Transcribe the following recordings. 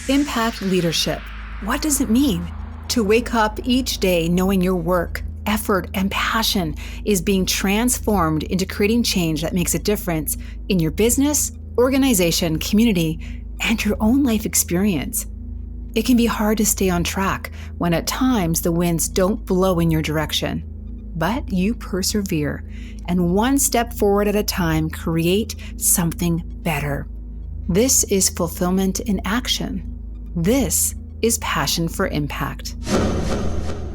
Impact leadership. What does it mean? To wake up each day knowing your work, effort, and passion is being transformed into creating change that makes a difference in your business, organization, community, and your own life experience. It can be hard to stay on track when at times the winds don't blow in your direction. But you persevere, and one step forward at a time, create something better. This is fulfillment in action. This is Passion for Impact.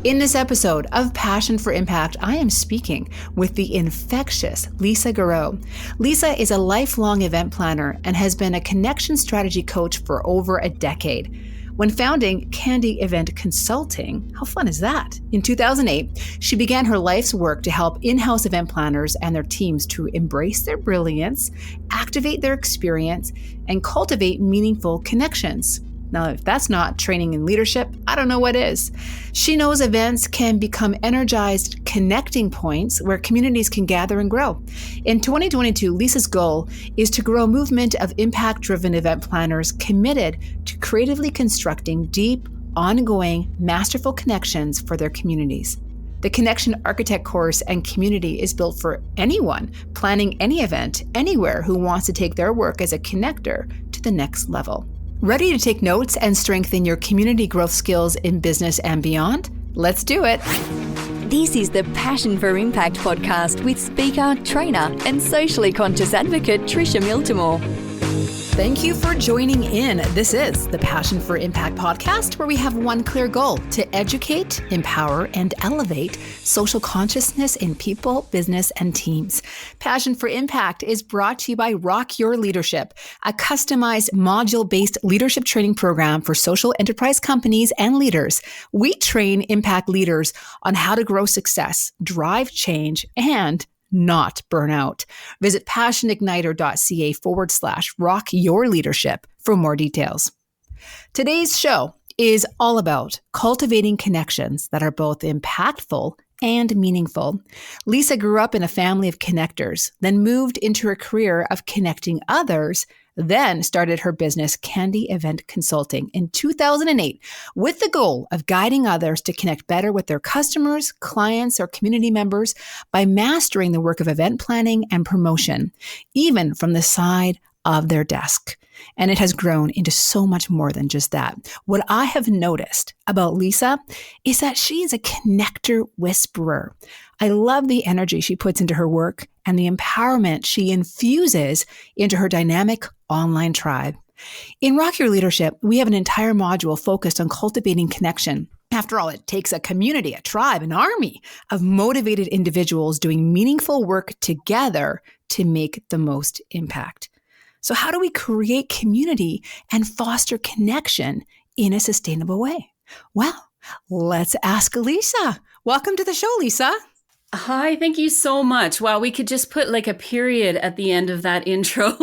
In this episode of Passion for Impact, I am speaking with the infectious Lisa Gareau. Lisa is a lifelong event planner and has been a connection strategy coach for over a decade. When founding Candy Event Consulting, how fun is that? In 2008, she began her life's work to help in-house event planners and their teams to embrace their brilliance, activate their experience, and cultivate meaningful connections. Now, if that's not training in leadership, I don't know what is. She knows events can become energized connecting points where communities can gather and grow. In 2022, Lisa's goal is to grow a movement of impact-driven event planners committed to creatively constructing deep, ongoing, masterful connections for their communities. The Connection Architect course and community is built for anyone planning any event anywhere who wants to take their work as a connector to the next level. Ready to take notes and strengthen your community growth skills in business and beyond? Let's do it. This is the Passion for Impact podcast with speaker, trainer, and socially conscious advocate Tricia Miltimore. Thank you for joining in. This is the Passion for Impact podcast, where we have one clear goal: to educate, empower, and elevate social consciousness in people, business, and teams. Passion for Impact is brought to you by Rock Your Leadership, a customized module-based leadership training program for social enterprise companies and leaders. We train impact leaders on how to grow success, drive change, and not burn out. Visit passionigniter.ca/rock your leadership for more details. Today's show is all about cultivating connections that are both impactful and meaningful. Lisa grew up in a family of connectors, then moved into a career of connecting others, then started her business, Candy Event Consulting, in 2008, with the goal of guiding others to connect better with their customers, clients, or community members by mastering the work of event planning and promotion, even from the side of their desk. And it has grown into so much more than just that. What I have noticed about Lisa is that she is a connector whisperer. I love the energy she puts into her work and the empowerment she infuses into her dynamic online tribe. In Rock Your Leadership, we have an entire module focused on cultivating connection. After all, it takes a community, a tribe, an army of motivated individuals doing meaningful work together to make the most impact. So how do we create community and foster connection in a sustainable way? Well, let's ask Lisa. Welcome to the show, Lisa. Hi, thank you so much. Wow, we could just put like a period at the end of that intro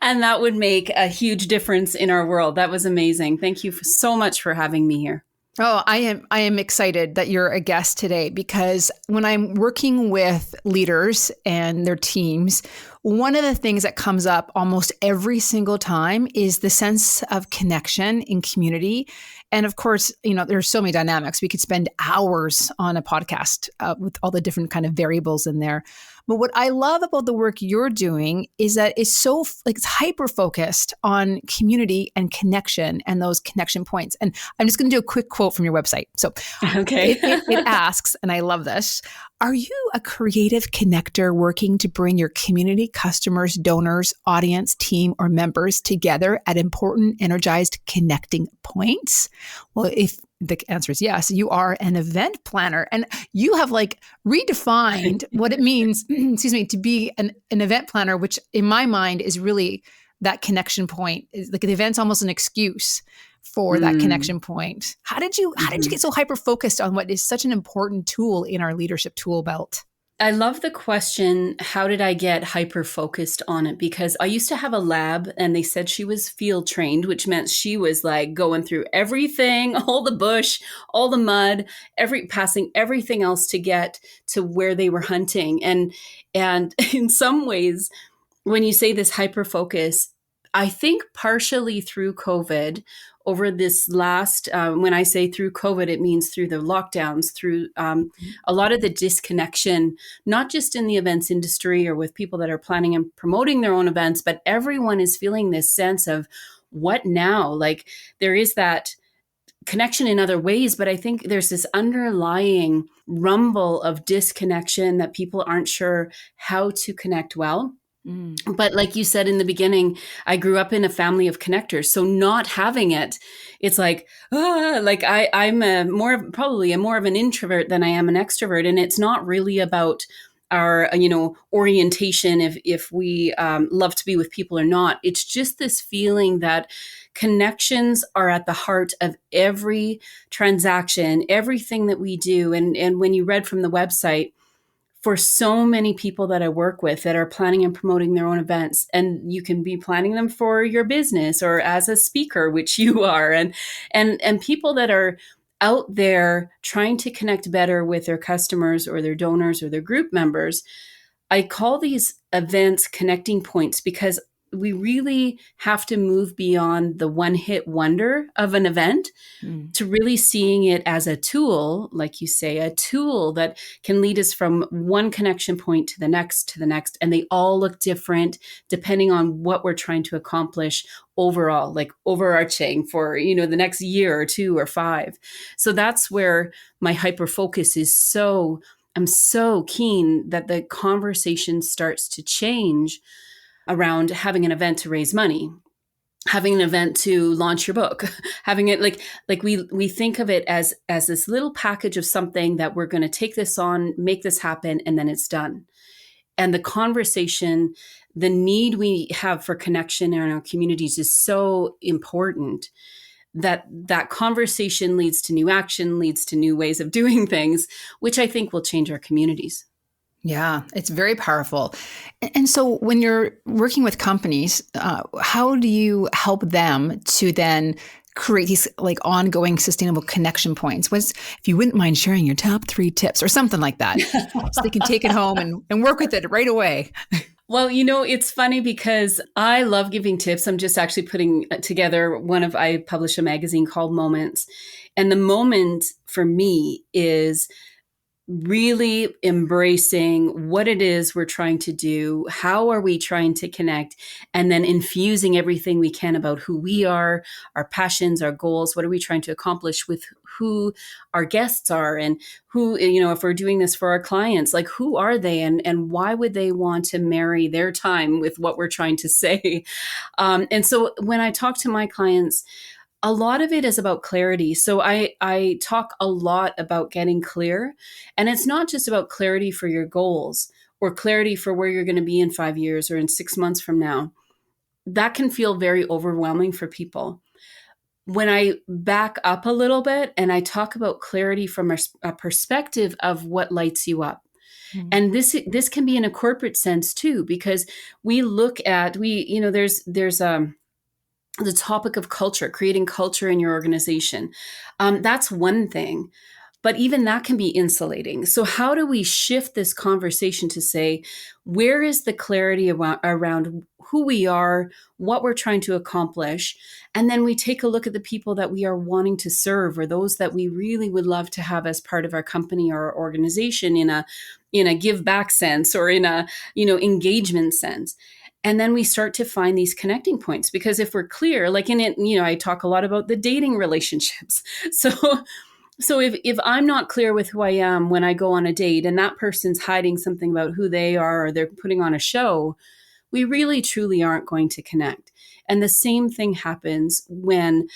and that would make a huge difference in our world. That was amazing. Thank you so much for having me here. Oh, I am excited that you're a guest today, because when I'm working with leaders and their teams, one of the things that comes up almost every single time is the sense of connection in community. And of course, there's so many dynamics. We could spend hours on a podcast with all the different kind of variables in there. But what I love about the work you're doing is that it's it's hyper focused on community and connection and those connection points. And I'm just going to do a quick quote from your website. So okay. it asks, and I love this: are you a creative connector working to bring your community, customers, donors, audience, team, or members together at important, energized connecting points? Well, if the answer is yes, you are an event planner, and you have redefined what it means, to be an event planner, which in my mind is really that connection point. The event's almost an excuse for that connection point. How did you get so hyper focused on what is such an important tool in our leadership tool belt? I love the question, how did I get hyper focused on it? Because I used to have a lab and they said she was field trained, which meant she was going through everything, all the bush, all the mud, passing everything else to get to where they were hunting. And in some ways, when you say this hyper focus, I think partially through COVID, over this last, when I say through COVID, it means through the lockdowns, through a lot of the disconnection, not just in the events industry or with people that are planning and promoting their own events, but everyone is feeling this sense of what now? Like there is that connection in other ways, but I think there's this underlying rumble of disconnection that people aren't sure how to connect well. But like you said in the beginning, I grew up in a family of connectors. So not having it, it's like, I'm probably more of an introvert than I am an extrovert. And it's not really about our, orientation, if we love to be with people or not. It's just this feeling that connections are at the heart of every transaction, everything that we do. And when you read from the website, for so many people that I work with that are planning and promoting their own events, and you can be planning them for your business or as a speaker, which you are, and people that are out there trying to connect better with their customers or their donors or their group members. I call these events connecting points because we really have to move beyond the one hit wonder of an event to really seeing it as a tool, like you say, a tool that can lead us from one connection point to the next, and they all look different depending on what we're trying to accomplish overall, like overarching for, the next year or 2 or 5. So that's where my hyper focus is. I'm so keen that the conversation starts to change around having an event to raise money, having an event to launch your book, having it like we think of it as this little package of something that we're going to take this on, make this happen, and then it's done. And the conversation, the need we have for connection in our communities is so important that conversation leads to new action, leads to new ways of doing things, which I think will change our communities. Yeah, it's very powerful. And so when you're working with companies, how do you help them to then create these like ongoing sustainable connection points? If you wouldn't mind sharing your top 3 tips or something like that, so they can take it home and work with it right away. Well, it's funny because I love giving tips. I'm just actually putting together I publish a magazine called Moments. And the moment for me is really embracing what it is we're trying to do, how are we trying to connect, and then infusing everything we can about who we are, our passions, our goals, what are we trying to accomplish with who our guests are, and who, if we're doing this for our clients, like who are they and why would they want to marry their time with what we're trying to say. And so when I talk to my clients, a lot of it is about clarity. So I talk a lot about getting clear. And it's not just about clarity for your goals or clarity for where you're going to be in 5 years or in 6 months from now. That can feel very overwhelming for people. When I back up a little bit and I talk about clarity from a perspective of what lights you up. And this can be in a corporate sense too, because we look at, there's the topic of culture, creating culture in your organization. That's one thing, but even that can be insulating. So how do we shift this conversation to say, where is the clarity around who we are, what we're trying to accomplish? And then we take a look at the people that we are wanting to serve, or those that we really would love to have as part of our company or our organization in a give back sense, or in a, engagement sense. And then we start to find these connecting points, because if we're clear, like in it, I talk a lot about the dating relationships. So if I'm not clear with who I am when I go on a date, and that person's hiding something about who they are, or they're putting on a show, we really truly aren't going to connect. And the same thing happens when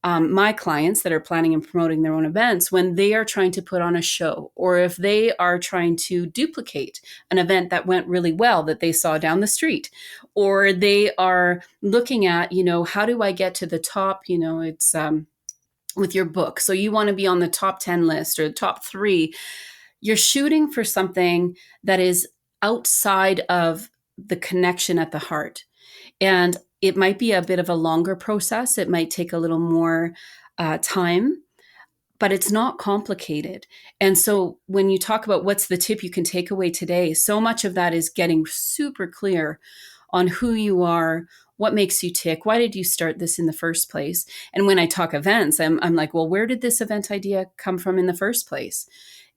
my clients that are planning and promoting their own events, when they are trying to put on a show, or if they are trying to duplicate an event that went really well that they saw down the street, or they are looking at, how do I get to the top? It's with your book. So you want to be on the top 10 list or the top 3. You're shooting for something that is outside of the connection at the heart. And it might be a bit of a longer process. It might take a little more time, but it's not complicated. And so when you talk about what's the tip you can take away today, so much of that is getting super clear on who you are, What makes you tick? Why did you start this in the first place? And when I talk events, I'm like, well, where did this event idea come from in the first place?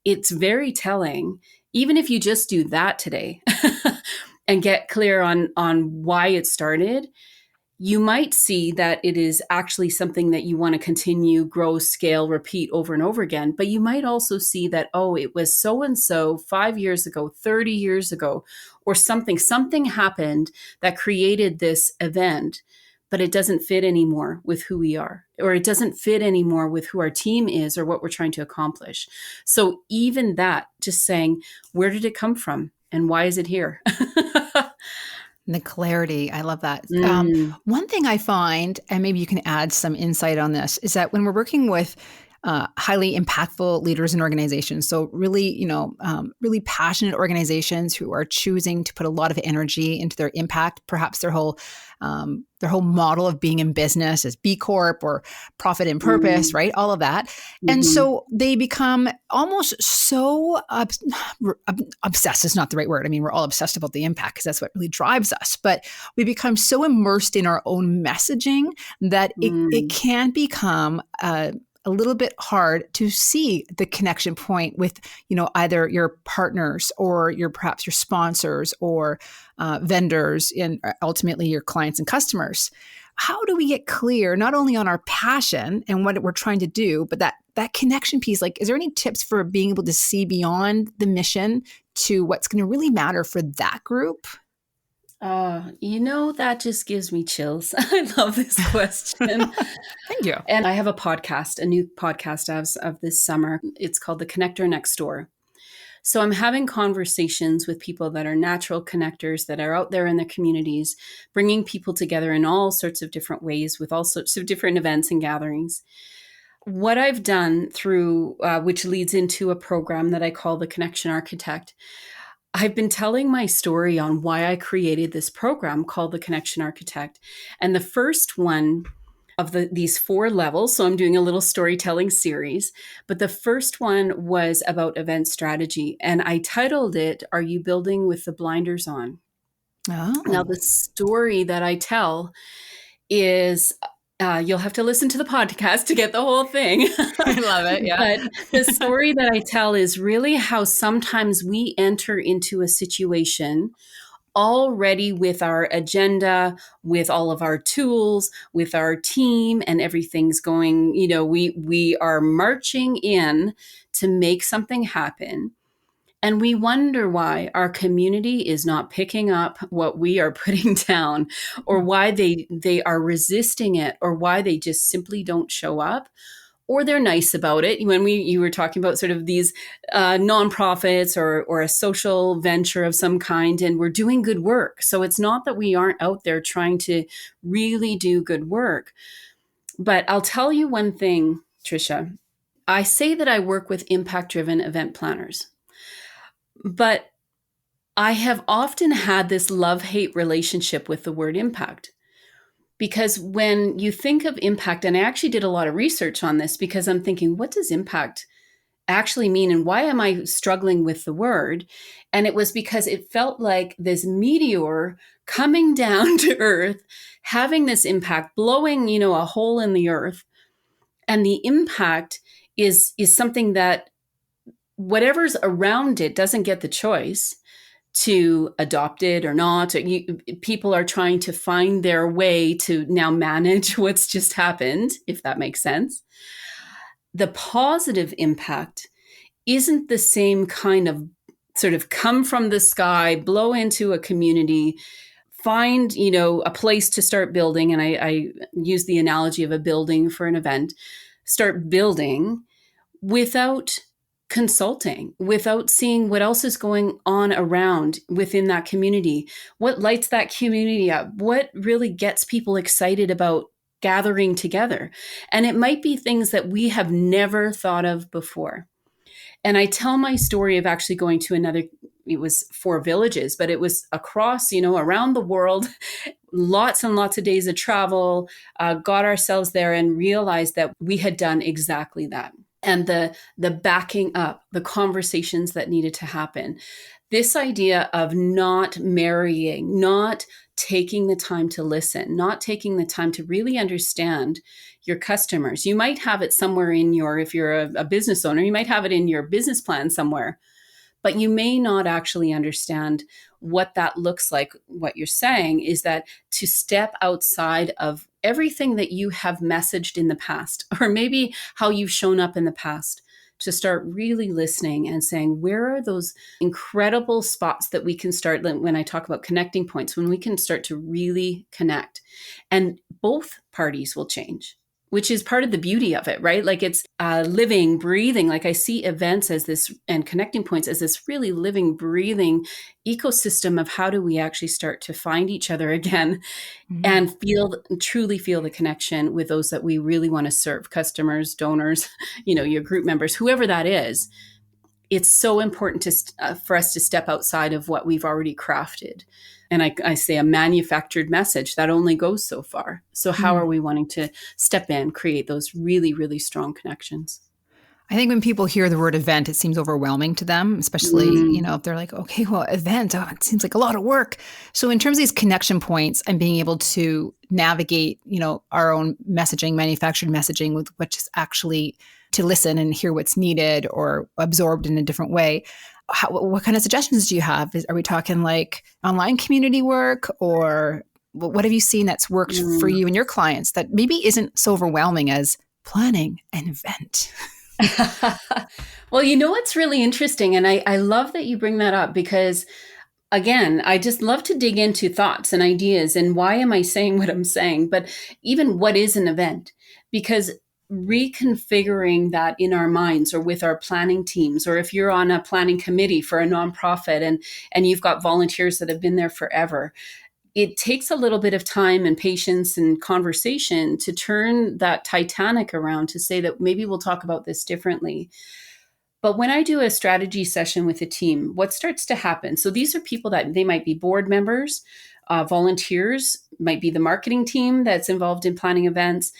It's very telling, even if you just do that today and get clear on why it started. You might see that it is actually something that you want to continue, grow, scale, repeat over and over again. But you might also see that, oh, it was so and so 5 years ago, 30 years ago, or something happened that created this event, but it doesn't fit anymore with who we are, or it doesn't fit anymore with who our team is or what we're trying to accomplish. So even that, just saying, where did it come from and why is it here? The clarity, I love that. Mm, One thing I find, and maybe you can add some insight on this, is that when we're working with highly impactful leaders in organizations, so really, really passionate organizations who are choosing to put a lot of energy into their impact, perhaps their whole model of being in business is B Corp or profit and purpose, mm, right? All of that. And mhm. so they become almost so obsessed is not the right word. I mean, we're all obsessed about the impact because that's what really drives us. But we become so immersed in our own messaging that it Mm, can become a little bit hard to see the connection point with, either your partners or perhaps your sponsors or vendors and ultimately your clients and customers. How do we get clear not only on our passion and what we're trying to do, but that connection piece? Like, is there any tips for being able to see beyond the mission to what's going to really matter for that group? that just gives me chills. I love this question. Thank you. And I have a new podcast as of this summer. It's called The Connector Next Door. So I'm having conversations with people that are natural connectors that are out there in their communities, bringing people together in all sorts of different ways with all sorts of different events and gatherings. What I've done through, which leads into a program that I call the Connection Architect, I've been telling my story on why I created this program called the Connection Architect. And the first one of these 4 levels, so I'm doing a little storytelling series, but the first one was about event strategy. And I titled it, Are You Building with the Blinders On? Now, Oh, the story that I tell is you'll have to listen to the podcast to get the whole thing. I love it. Yeah. But the story that I tell is really how sometimes we enter into a situation already with our agenda, with all of our tools, with our team, and everything's going, we are marching in to make something happen. And we wonder why our community is not picking up what we are putting down, or why they are resisting it, or why they just simply don't show up, or they're nice about it. When you were talking about sort of these nonprofits or a social venture of some kind, and we're doing good work. So it's not that we aren't out there trying to really do good work. But I'll tell you one thing, Trisha. I say that I work with impact-driven event planners, but I have often had this love-hate relationship with the word impact. Because when you think of impact, and I actually did a lot of research on this because I'm thinking, what does impact actually mean? And why am I struggling with the word? And it was because it felt like this meteor coming down to earth, having this impact, blowing, a hole in the earth. And the impact is something that whatever's around it doesn't get the choice to adopt it or not. People are trying to find their way to now manage what's just happened, if that makes sense. The positive impact isn't the same kind of sort of come from the sky, blow into a community, find, a place to start building. And I use the analogy of a building for an event, start building without consulting, without seeing what else is going on around within that community, what lights that community up, what really gets people excited about gathering together. And it might be things that we have never thought of before. And I tell my story of actually going to it was 4 villages, but it was across, around the world, lots and lots of days of travel, got ourselves there and realized that we had done exactly that. And the backing up, the conversations that needed to happen. This idea of not marrying, not taking the time to listen, not taking the time to really understand your customers. You might have it somewhere in your, if you're a business owner, you might have it in your business plan somewhere, but you may not actually understand what that looks like. What you're saying is that to step outside of everything that you have messaged in the past, or maybe how you've shown up in the past, to start really listening and saying, where are those incredible spots that we can start, when I talk about connecting points, when we can start to really connect, and both parties will change, which is part of the beauty of it, right? Like it's living, breathing. Like I see events as this, and connecting points as this really living, breathing ecosystem of how do we actually start to find each other again, and truly feel the connection with those that we really want to serve, customers, donors, your group members, whoever that is. It's so important for us to step outside of what we've already crafted. And I say a manufactured message that only goes so far. So how are we wanting to step in, create those really, really strong connections? I think when people hear the word event, it seems overwhelming to them, especially, if they're like, okay, well, event, it seems like a lot of work. So in terms of these connection points and being able to navigate, our own messaging, manufactured messaging, with which is actually to listen and hear what's needed or absorbed in a different way. What kind of suggestions do you have? Are we talking like online community work, or what have you seen that's worked for you and your clients that maybe isn't so overwhelming as planning an event? Well, what's really interesting, and I love that you bring that up, because again, I just love to dig into thoughts and ideas and why am I saying what I'm saying, but even what is an event? Because reconfiguring that in our minds, or with our planning teams, or if you're on a planning committee for a nonprofit and you've got volunteers that have been there forever, it takes a little bit of time and patience and conversation to turn that Titanic around, to say that maybe we'll talk about this differently. But when I do a strategy session with a team, what starts to happen? So these are people that they might be board members, volunteers, might be the marketing team that's involved in planning events.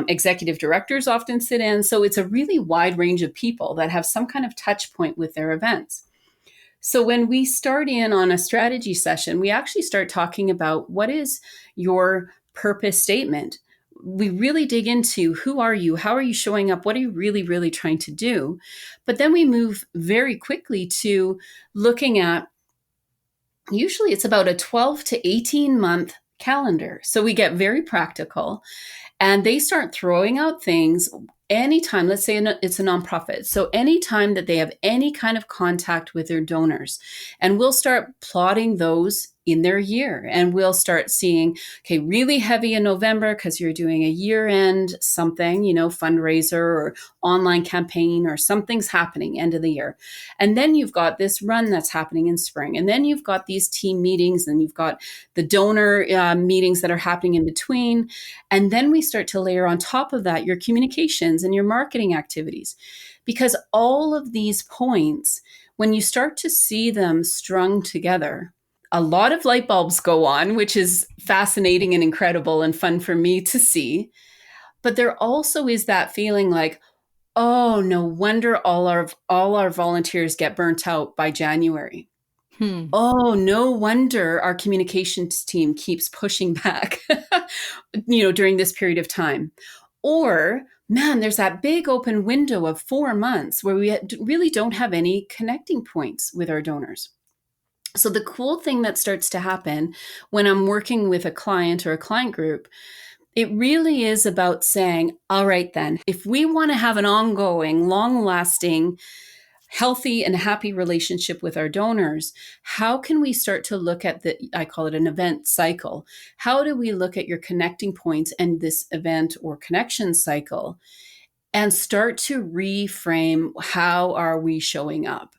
Executive directors often sit in. So it's a really wide range of people that have some kind of touch point with their events. So when we start in on a strategy session, we actually start talking about, what is your purpose statement? We really dig into, who are you? How are you showing up? What are you really, really trying to do? But then we move very quickly to looking at, usually it's about a 12 to 18 month calendar. So we get very practical, and they start throwing out things anytime. Let's say it's a nonprofit. So anytime that they have any kind of contact with their donors, and we'll start plotting those in their year, and we'll start seeing, okay, really heavy in November because you're doing a year-end something, fundraiser or online campaign, or something's happening end of the year. And then you've got this run that's happening in spring. And then you've got these team meetings, and you've got the donor meetings that are happening in between. And then we start to layer on top of that your communications and your marketing activities. Because all of these points, when you start to see them strung together, a lot of light bulbs go on, which is fascinating and incredible and fun for me to see. But there also is that feeling like, oh, no wonder all our volunteers get burnt out by January. Oh, no wonder our communications team keeps pushing back, during this period of time. Or, man, there's that big open window of 4 months where we really don't have any connecting points with our donors. So the cool thing that starts to happen when I'm working with a client or a client group, it really is about saying, all right, then, if we want to have an ongoing, long-lasting, healthy and happy relationship with our donors, how can we start to look at I call it an event cycle. How do we look at your connecting points and this event or connection cycle, and start to reframe, how are we showing up?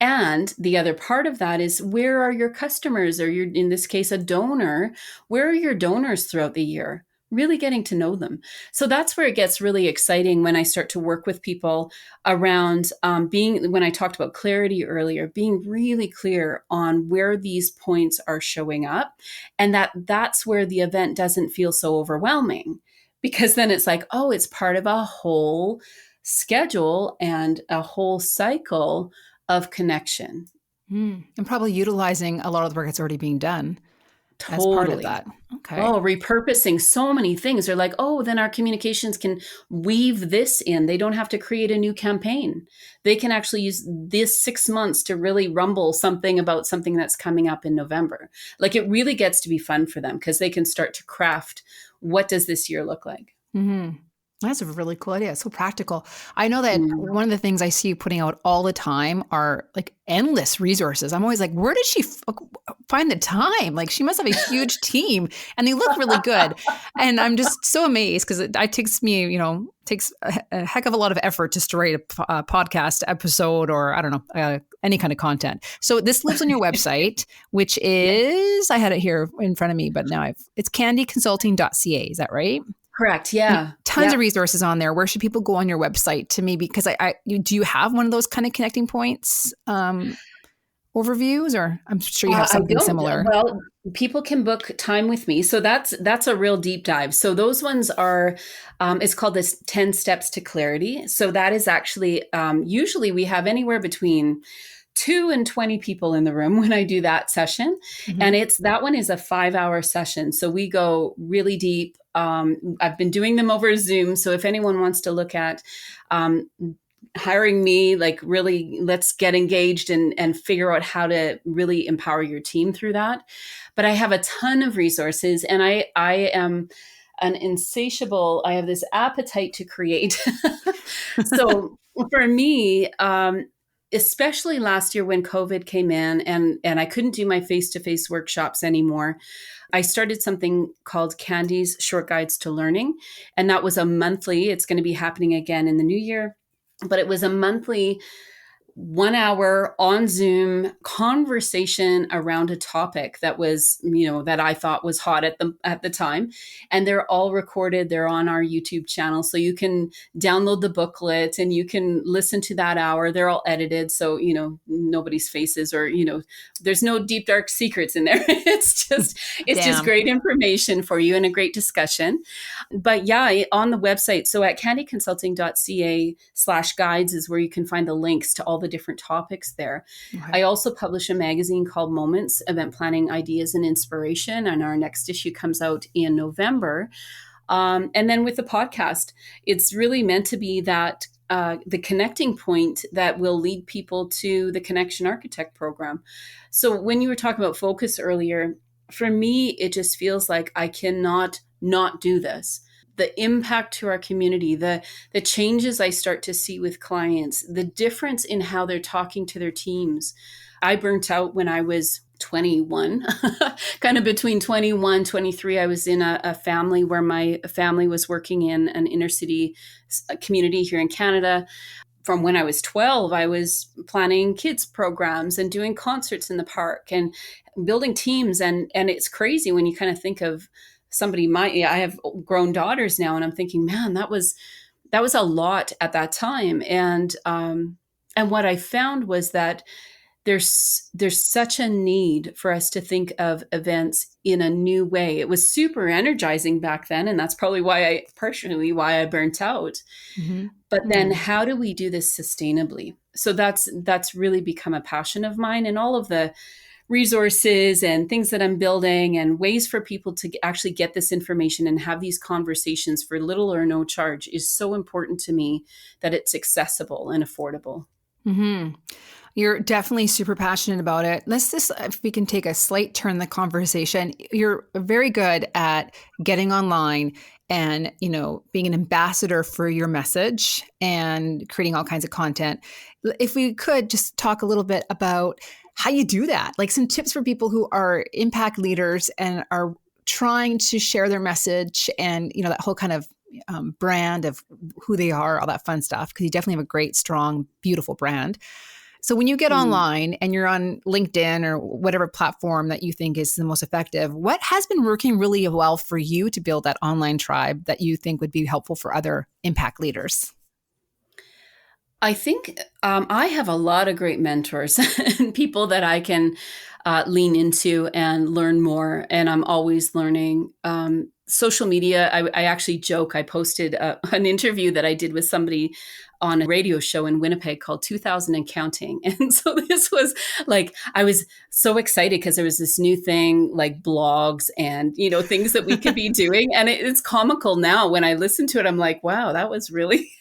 And the other part of that is, where are your customers, or in this case, a donor? Where are your donors throughout the year? Really getting to know them. So that's where it gets really exciting when I start to work with people around when I talked about clarity earlier, being really clear on where these points are showing up, and that's where the event doesn't feel so overwhelming, because then it's like, oh, it's part of a whole schedule and a whole cycle of connection. And probably utilizing a lot of the work that's already being done. as part of Totally. that. Okay. Oh, repurposing so many things. They're like, oh, then our communications can weave this in. They don't have to create a new campaign. They can actually use this 6 months to really rumble something about something that's coming up in November. Like it really gets to be fun for them because they can start to craft what does this year look like. Mm-hmm. That's a really cool idea. So practical. I know that Mm. one of the things I see you putting out all the time are like endless resources. I'm always like, where does she find the time? Like, she must have a huge team and they look really good. And I'm just so amazed because it takes me, takes a heck of a lot of effort just to write a podcast episode or I don't know, any kind of content. So this lives on your website, which Yeah. is, I had it here in front of me, but now it's candyconsulting.ca. Is that right? Correct. And Yeah. tons of resources on there. Where should people go on your website to maybe, because do you have one of those kind of connecting points overviews, or I'm sure you have I something don't. similar. Well, people can book time with me, so that's a real deep dive. So those ones are, it's called this 10 Steps to Clarity. So that is actually usually we have anywhere between 2 and 20 people in the room when I do that session, and that one is a 5-hour session. So we go really deep. I've been doing them over Zoom, so if anyone wants to look at hiring me, like really let's get engaged and figure out how to really empower your team through that. But I have a ton of resources, and I am an insatiable, I have this appetite to create. So for me, especially last year when COVID came in and I couldn't do my face-to-face workshops anymore, I started something called Candy's Short Guides to Learning. And that was a monthly, it's going to be happening again in the new year, but it was a monthly 1 hour on Zoom conversation around a topic that was, that I thought was hot at the time. And they're all recorded. They're on our YouTube channel. So you can download the booklet and you can listen to that hour. They're all edited. So, nobody's faces or, there's no deep, dark secrets in there. It's just Damn. great information for you and a great discussion. But yeah, on the website, so at candyconsulting.ca/guides is where you can find the links to all the different topics there. Okay. I also publish a magazine called Moments, Event Planning Ideas and Inspiration, and our next issue comes out in November. And then with the podcast, it's really meant to be that the connecting point that will lead people to the Connection Architect program. So when you were talking about focus earlier, for me, it just feels like I cannot not do this. The impact to our community, the changes I start to see with clients, the difference in how they're talking to their teams. I burnt out when I was 21, kind of between 21, 23. I was in a family where my family was working in an inner city community here in Canada. From when I was 12, I was planning kids programs and doing concerts in the park and building teams. And it's crazy when you kind of think of somebody I have grown daughters now, and I'm thinking, man, that was a lot at that time. And what I found was that there's such a need for us to think of events in a new way. It was super energizing back then, and that's probably partially why I burnt out. Mm-hmm. But then how do we do this sustainably? So that's really become a passion of mine, and all of the resources and things that I'm building and ways for people to actually get this information and have these conversations for little or no charge is so important to me that it's accessible and affordable. Mm-hmm. You're definitely super passionate about it. If we can take a slight turn in the conversation, you're very good at getting online and, being an ambassador for your message and creating all kinds of content. If we could just talk a little bit about how you do that, like some tips for people who are impact leaders and are trying to share their message and, that whole kind of brand of who they are, all that fun stuff, because you definitely have a great, strong, beautiful brand. So when you get online and you're on LinkedIn or whatever platform that you think is the most effective, what has been working really well for you to build that online tribe that you think would be helpful for other impact leaders? I think I have a lot of great mentors and people that I can lean into and learn more. And I'm always learning. social media, I actually joke. I posted an interview that I did with somebody on a radio show in Winnipeg called 2000 and Counting. And so this was like, I was so excited because there was this new thing like blogs and, things that we could be doing. And it's comical now when I listen to it. I'm like, wow, that was really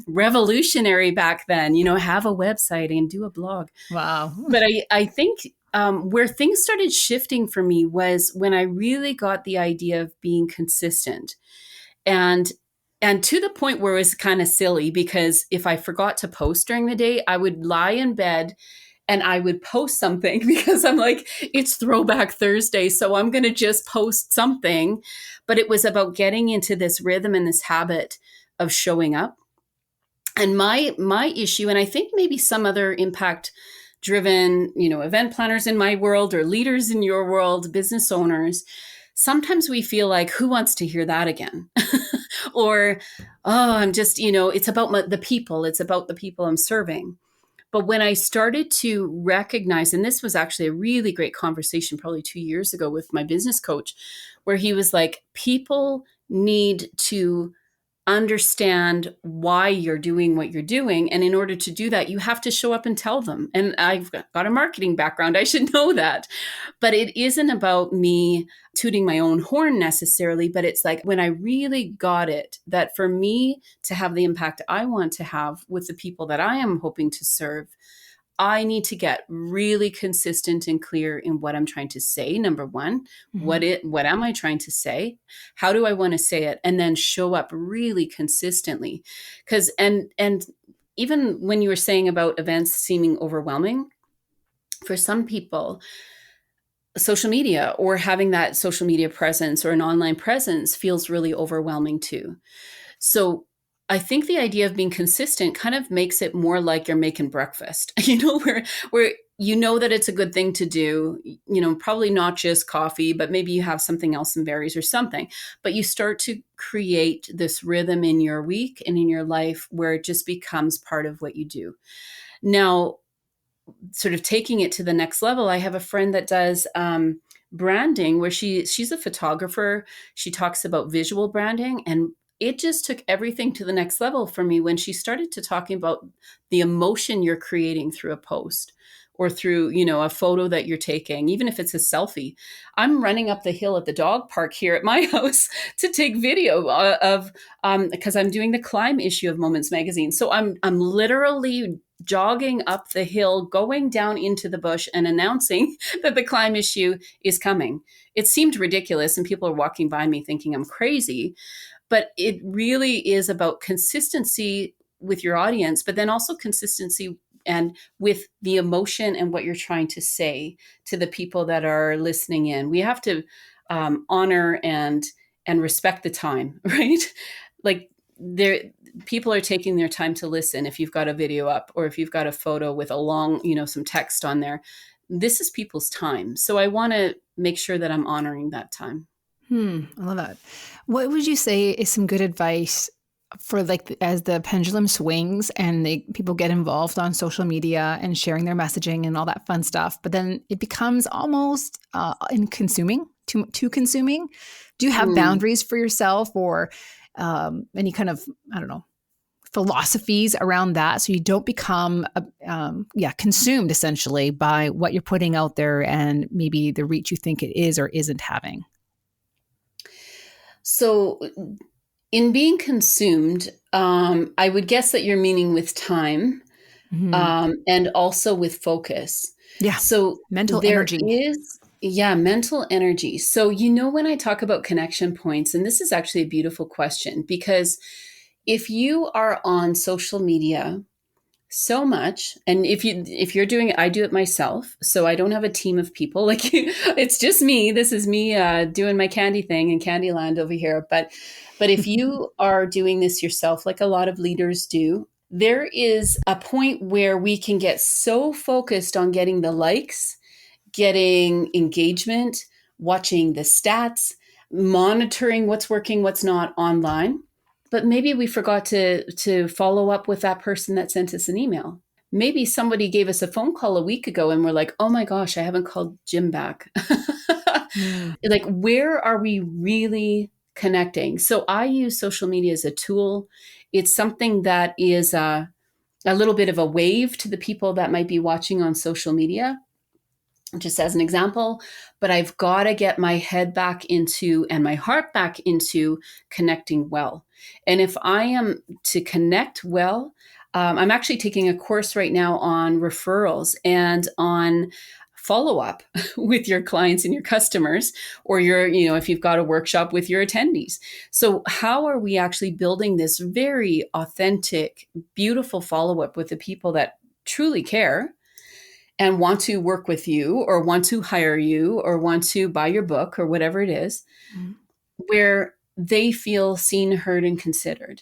revolutionary back then, have a website and do a blog. Wow. But I think where things started shifting for me was when I really got the idea of being consistent, and to the point where it was kind of silly, because if I forgot to post during the day, I would lie in bed and I would post something because I'm like, it's Throwback Thursday, so I'm going to just post something. But it was about getting into this rhythm and this habit of showing up. And my issue, and I think maybe some other impact driven, event planners in my world or leaders in your world, business owners, sometimes we feel like, who wants to hear that again? Or, oh, I'm just, it's about the people. It's about the people I'm serving. But when I started to recognize, and this was actually a really great conversation probably 2 years ago with my business coach, where he was like, people need to understand why you're doing what you're doing. And in order to do that, you have to show up and tell them. And I've got a marketing background. I should know that. But it isn't about me tooting my own horn necessarily, but it's like when I really got it, that for me to have the impact I want to have with the people that I am hoping to serve, I need to get really consistent and clear in what I'm trying to say. Number one, what am I trying to say? How do I want to say it? And then show up really consistently. Because and even when you were saying about events seeming overwhelming, for some people, social media or having that social media presence or an online presence feels really overwhelming too. So I think the idea of being consistent kind of makes it more like you're making breakfast, where that it's a good thing to do, probably not just coffee, but maybe you have something else, some berries or something, but you start to create this rhythm in your week and in your life where it just becomes part of what you do. Now, sort of taking it to the next level, I have a friend that does branding where she's a photographer. She talks about visual branding, and it just took everything to the next level for me when she started to talking about the emotion you're creating through a post or through, a photo that you're taking, even if it's a selfie. I'm running up the hill at the dog park here at my house to take video of because I'm doing the climb issue of Moments magazine. So I'm literally jogging up the hill, going down into the bush and announcing that the climb issue is coming. It seemed ridiculous and people are walking by me thinking I'm crazy. But it really is about consistency with your audience, but then also consistency and with the emotion and what you're trying to say to the people that are listening in. We have to honor and respect the time, right? Like people are taking their time to listen. If you've got a video up or if you've got a photo with a long, some text on there, this is people's time. So I want to make sure that I'm honoring that time. I love that. What would you say is some good advice for as the pendulum swings and people get involved on social media and sharing their messaging and all that fun stuff, but then it becomes almost consuming, too consuming? Do you have boundaries for yourself or any kind of, philosophies around that so you don't become consumed essentially by what you're putting out there and maybe the reach you think it is or isn't having? So in being consumed, I would guess that you're meaning with time and also with focus. Yeah. So mental there energy. Mental energy. So, when I talk about connection points, and this is actually a beautiful question, because if you are on social media so much, and if you're doing it, I do it myself, so I don't have a team of people like it's just me. This is me doing my candy thing in Candyland over here. But if you are doing this yourself, like a lot of leaders do, there is a point where we can get so focused on getting the likes, getting engagement, watching the stats, monitoring what's working, what's not online. But maybe we forgot to follow up with that person that sent us an email. Maybe somebody gave us a phone call a week ago and we're like, oh my gosh, I haven't called Jim back. Mm. Like, where are we really connecting? So I use social media as a tool. It's something that is a little bit of a wave to the people that might be watching on social media, just as an example. But I've got to get my head back into and my heart back into connecting well. And if I am to connect well, I'm actually taking a course right now on referrals and on follow up with your clients and your customers, or if you've got a workshop with your attendees. So, how are we actually building this very authentic, beautiful follow up with the people that truly care and want to work with you or want to hire you or want to buy your book or whatever it is, Mm. where they feel seen, heard, and considered?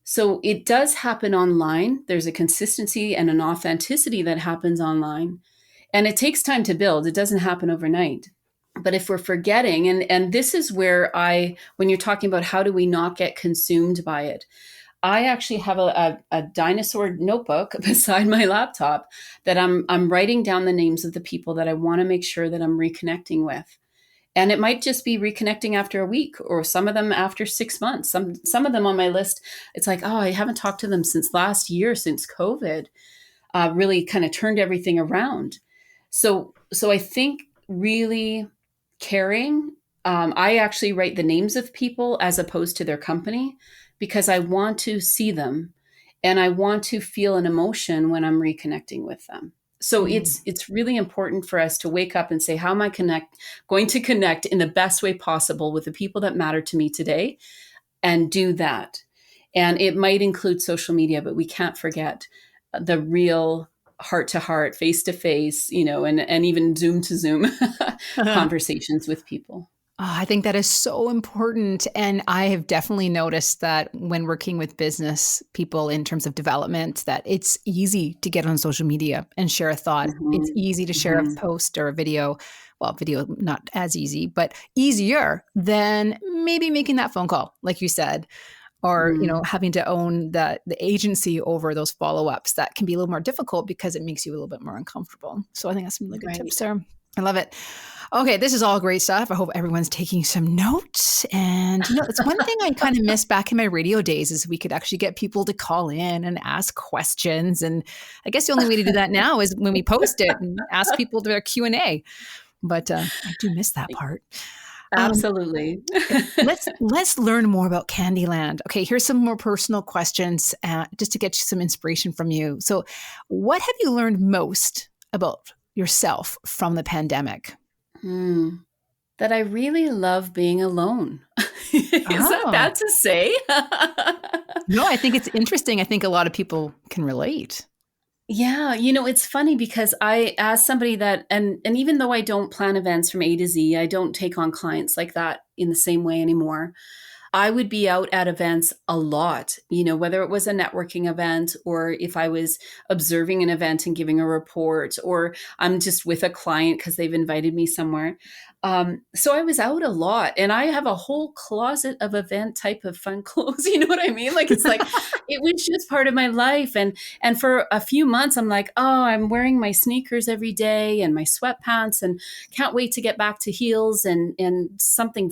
So it does happen online. There's a consistency and an authenticity that happens online. And it takes time to build. It doesn't happen overnight. But if we're forgetting, and this is where when you're talking about how do we not get consumed by it, I actually have a dinosaur notebook beside my laptop that I'm writing down the names of the people that I want to make sure that I'm reconnecting with. And it might just be reconnecting after a week, or some of them after 6 months. Some of them on my list, it's like, oh, I haven't talked to them since last year, since COVID really kind of turned everything around. So I think really caring. I actually write the names of people as opposed to their company, because I want to see them and I want to feel an emotion when I'm reconnecting with them. So Mm. it's really important for us to wake up and say, how am I going to connect in the best way possible with the people that matter to me today, and do that. And it might include social media, but we can't forget the real heart to heart, face to face, and even Zoom to Zoom conversations with people. I think that is so important. And I have definitely noticed that when working with business people in terms of development, that it's easy to get on social media and share a thought. It's Mhm. easy to share a Mhm. post or a video. Well, video, not as easy, but easier than maybe making that phone call, like you said, or, Mm. having to own the agency over those follow-ups. That can be a little more difficult because it makes you a little bit more uncomfortable. So I think that's some really good tips Right. there. I love it. Okay, this is all great stuff. I hope everyone's taking some notes. And it's one thing I kind of miss back in my radio days is we could actually get people to call in and ask questions. And I guess the only way to do that now is when we post it and ask people their Q&A. But I do miss that part. Um, Absolutely. let's learn more about Candyland. Okay, here's some more personal questions, just to get some inspiration from you. So, what have you learned most about yourself from the pandemic? Hmm. That I really love being alone. Is that Oh, bad to say? no, I think it's interesting. I think a lot of people can relate. Yeah, it's funny because as somebody that, and even though I don't plan events from A to Z, I don't take on clients like that in the same way anymore. I would be out at events a lot, whether it was a networking event, or if I was observing an event and giving a report, or I'm just with a client because they've invited me somewhere. So I was out a lot, and I have a whole closet of event type of fun clothes. You know what I mean? Like, it's like, it was just part of my life. And for a few months, I'm like, oh, I'm wearing my sneakers every day and my sweatpants, and can't wait to get back to heels and something,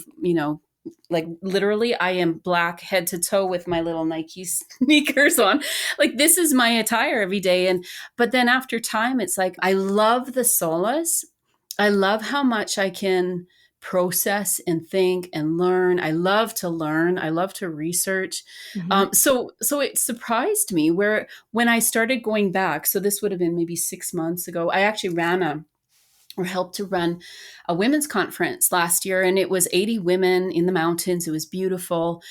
like literally I am black head to toe with my little Nike sneakers on. Like, this is my attire every day. But then after time, it's like, I love the solace. I love how much I can process and think and learn. I love to learn. I love to research. Mhm. So it surprised me where when I started going back, so this would have been maybe 6 months ago, I actually helped to run a women's conference last year, and it was 80 women in the mountains. It was beautiful.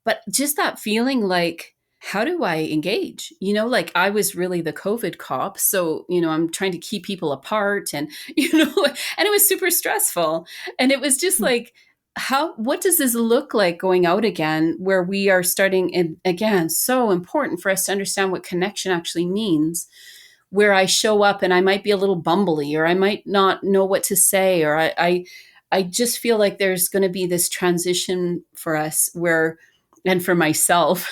But just that feeling like, how do I engage? Like, I was really the COVID cop. So, I'm trying to keep people apart, and, and it was super stressful. And it was just like, what does this look like going out again, where we are starting, and again, so important for us to understand what connection actually means, where I show up and I might be a little bumbly, or I might not know what to say, or I just feel like there's going to be this transition for us and for myself,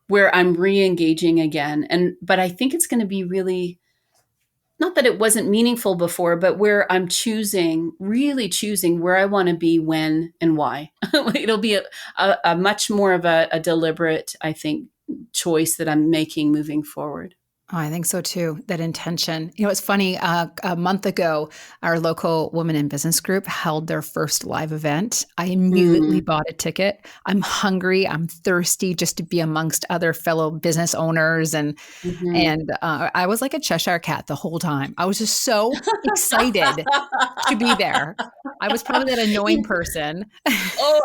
where I'm re-engaging again. But I think it's going to be really not that it wasn't meaningful before, but where I'm choosing, really choosing where I want to be, when, and why. It'll be a much more of a deliberate, I think, choice that I'm making moving forward. Oh, I think so too. That intention. It's funny. A month ago, our local women in business group held their first live event. I immediately Mm, bought a ticket. I'm hungry. I'm thirsty just to be amongst other fellow business owners, mhm. and I was like a Cheshire cat the whole time. I was just so excited to be there. I was probably that annoying person. Oh,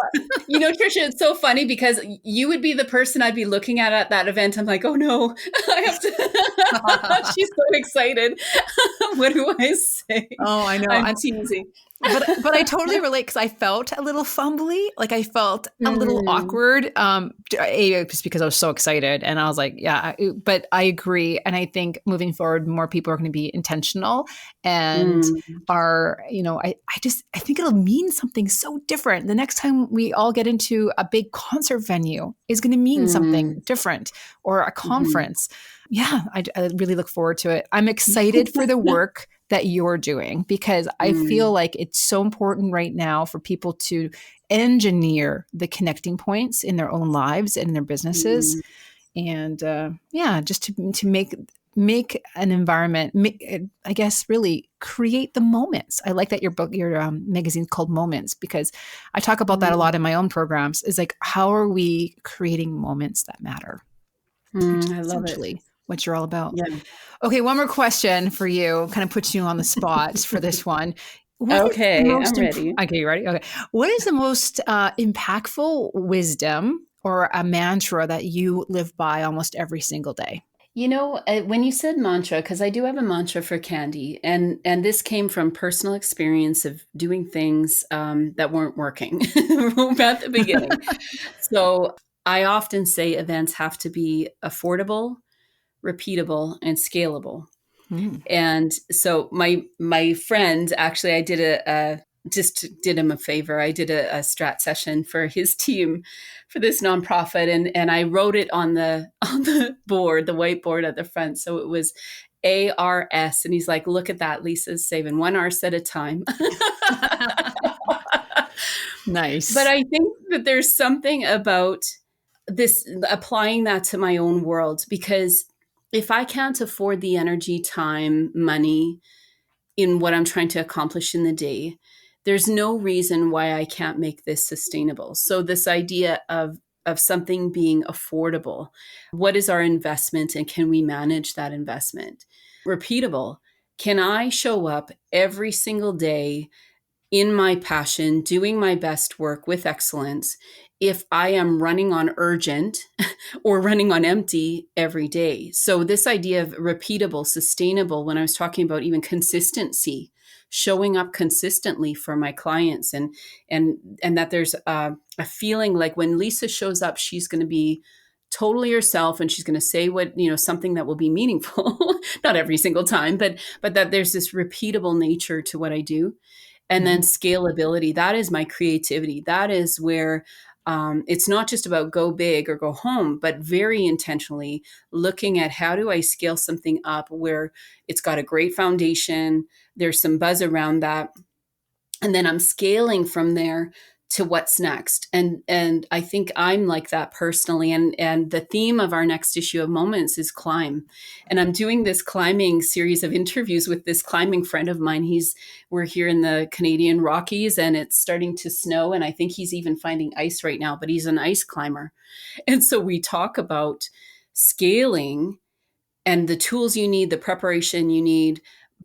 Trisha, it's so funny because you would be the person I'd be looking at that event. I'm like, oh no, I have to. She's so excited. What do I say? Oh, I know. I'm teasing. But I totally relate because I felt a little fumbly, like I felt a little Mm, awkward. Just because I was so excited, and I was like, yeah. But I agree, and I think moving forward, more people are going to be intentional, and mm, I think it'll mean something so different. The next time we all get into a big concert venue is going to mean something mm, different, or a mhm. conference. Yeah, I really look forward to it. I'm excited for the work that you're doing because I feel Mm, like it's so important right now for people to engineer the connecting points in their own lives and in their businesses, mm, and just to make an environment. I guess really create the moments. I like that your magazine called Moments, because I talk about that a mm, lot in my own programs. Is like, how are we creating moments that matter, which is I love it. essentially what you're all about. Yeah. Okay, one more question for you. Kind of puts you on the spot for this one. What is the Okay, I'm most ready. okay, you ready? Okay. What is the most impactful wisdom or a mantra that you live by almost every single day? When you said mantra, because I do have a mantra for candy, and this came from personal experience of doing things that weren't working at the beginning. So I often say events have to be affordable, repeatable, and scalable. Mm. And so my friend, actually, I did a just did him a favor. I did a strat session for his team for this nonprofit, and I wrote it on the board, the whiteboard at the front. So it was ARS, and he's like, "Look at that, Lisa's saving one arse at a time." But Nice. I think that there's something about this, applying that to my own world, because if I can't afford the energy, time, money in what I'm trying to accomplish in the day, there's no reason why I can't make this sustainable. So this idea of something being affordable, what is our investment and can we manage that investment? Repeatable. Can I show up every single day in my passion, doing my best work with excellence, if I am running on urgent or running on empty every day? So, this idea of repeatable, sustainable, when I was talking about even consistency, showing up consistently for my clients, and that there's a feeling like when Lisa shows up, she's going to be totally herself and she's going to say something that will be meaningful, not every single time, but that there's this repeatable nature to what I do. And then Mhm. scalability, that is my creativity. That is where it's not just about go big or go home, but very intentionally looking at how do I scale something up where it's got a great foundation, there's some buzz around that, and then I'm scaling from there to what's next. And I think I'm like that personally. And the theme of our next issue of Moments is climb. And I'm doing this climbing series of interviews with this climbing friend of mine. We're here in the Canadian Rockies and it's starting to snow, and I think he's even finding ice right now, but he's an ice climber. And so we talk about scaling and the tools you need, the preparation you need,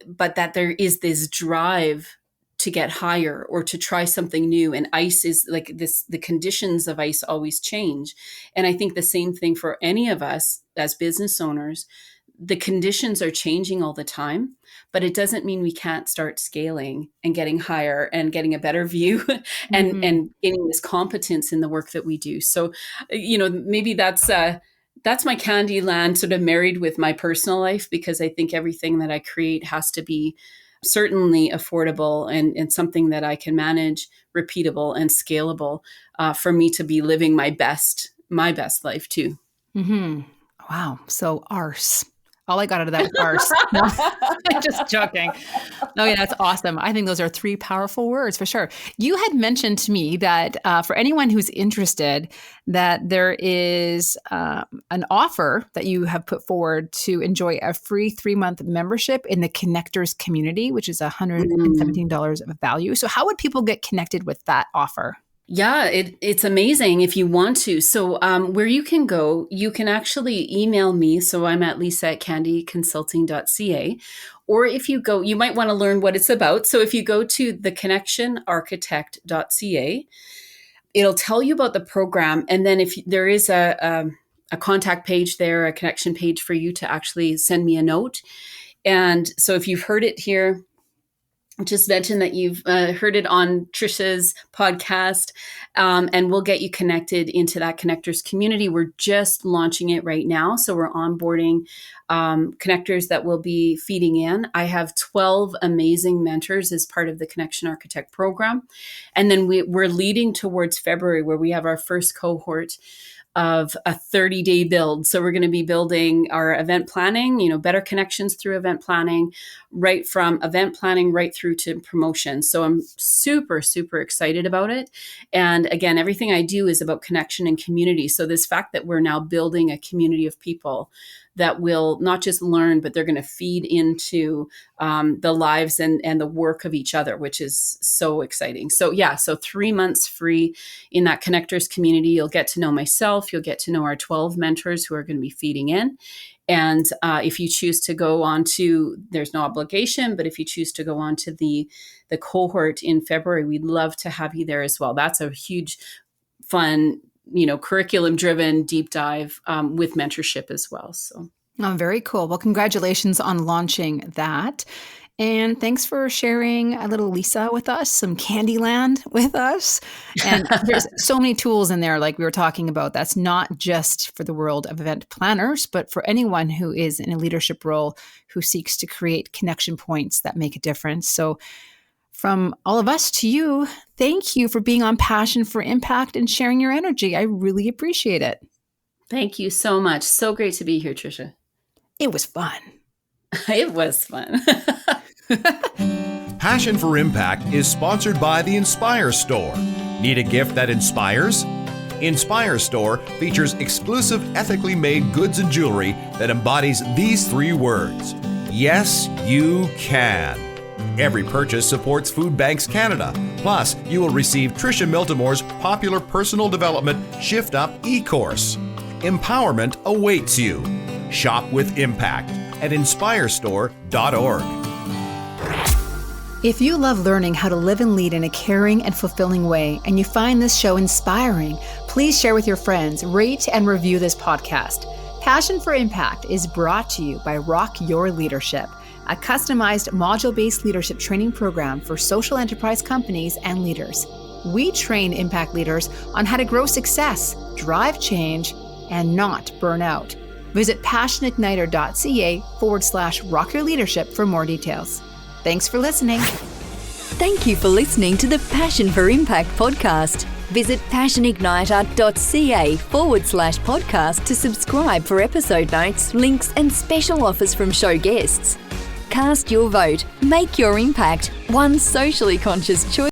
but that there is this drive to get higher or to try something new. And ice is like this, the conditions of ice always change. And I think the same thing for any of us as business owners. The conditions are changing all the time, but it doesn't mean we can't start scaling and getting higher and getting a better view Mhm. and gaining this competence in the work that we do. So, maybe that's my candy land sort of married with my personal life, because I think everything that I create has to be certainly affordable and something that I can manage, repeatable and scalable, for me to be living my best life too. Mhm. Wow. So arse. All I got out of that was arse. No, just joking. Oh, yeah, that's awesome. I think those are 3 powerful words for sure. You had mentioned to me that for anyone who's interested, that there is an offer that you have put forward to enjoy a free 3-month membership in the Connectors community, which is $117 of value. So how would people get connected with that offer? Yeah, it's amazing if you want to. So where you can go, you can actually email me. So I'm at lisa@candyconsulting.ca. Or if you go, you might want to learn what it's about. So if you go to theconnectionarchitect.ca, it'll tell you about the program. And then if there is a contact page there, a connection page for you to actually send me a note. And so if you've heard it here, just mention that you've heard it on Trisha's podcast, and we'll get you connected into that Connectors community. We're just launching it right now. So we're onboarding connectors that will be feeding in. I have 12 amazing mentors as part of the Connection Architect program. And then we're leading towards February, where we have our first cohort of a 30-day build. So we're going to be building our event planning, better connections through event planning, right from event planning right through to promotion. So I'm super, super excited about it. And again, everything I do is about connection and community. So this fact that we're now building a community of people that will not just learn, but they're going to feed into the lives and the work of each other, which is so exciting. So yeah, so 3 months free in that Connectors community. You'll get to know myself. You'll get to know our 12 mentors who are going to be feeding in. And if you choose to go on to, there's no obligation, but if you choose to go on to the cohort in February, we'd love to have you there as well. That's a huge, fun, curriculum driven deep dive with mentorship as well. So. Oh, very cool. Well, congratulations on launching that. And thanks for sharing a little Lisa with us, some Candyland with us. And there's so many tools in there, like we were talking about. That's not just for the world of event planners, but for anyone who is in a leadership role who seeks to create connection points that make a difference. So from all of us to you, thank you for being on Passion for Impact and sharing your energy. I really appreciate it. Thank you so much. So great to be here, Trisha. It was fun. It was fun. Passion for Impact is sponsored by the Inspire Store. Need a gift that inspires? Inspire Store features exclusive ethically made goods and jewelry that embodies these 3 words. Yes, you can. Every purchase supports Food Banks Canada. Plus, you will receive Tricia Miltimore's popular personal development Shift Up e-course. Empowerment awaits you. Shop with impact at inspirestore.org. If you love learning how to live and lead in a caring and fulfilling way, and you find this show inspiring, please share with your friends, rate and review this podcast. Passion for Impact is brought to you by Rock Your Leadership, a customized module-based leadership training program for social enterprise companies and leaders. We train impact leaders on how to grow success, drive change, and not burn out. Visit passioneigniter.ca/Rock Your Leadership for more details. Thanks for listening. Thank you for listening to the Passion for Impact podcast. Visit passioneigniter.ca/podcast to subscribe for episode notes, links, and special offers from show guests. Cast your vote. Make your impact. One socially conscious choice.